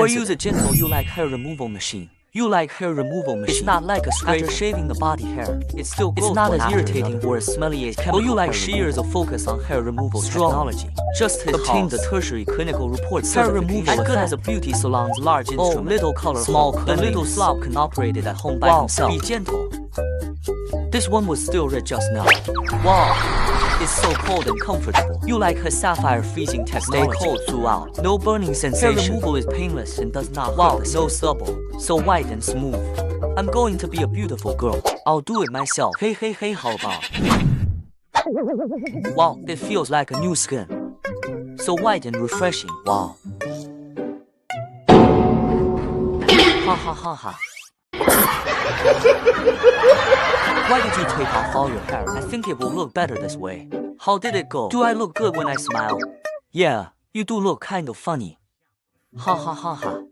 Or use a gentle you like hair removal machine. You like hair removal machine. It's not like a scraper. After shaving the body hair, it still grows. It's not as irritating or as smelly as chemical. Or you like years of focus on hair removal technology. Just obtain the tertiary clinical report hair removal as good as a beauty salon's large instrument. Little color small. The little slob can operate it at home by himself. Be gentle. This one was still red just now. Wow, it's so cold and comfortable. You like her sapphire freezing technology. Stay cold throughout. No burning sensation. Hair removal is painless and does not hurt. No stubble. So white and smooth. I'm going to be a beautiful girl. I'll do it myself. Hey, hey, hey, how about? Wow, it feels like a new skin. So white and refreshing. Wow. Ha ha ha ha. Why did you take off all your hair? I think it will look better this way. How did it go? Do I look good when I smile? Yeah, you do look kind of funny. Ha ha ha ha.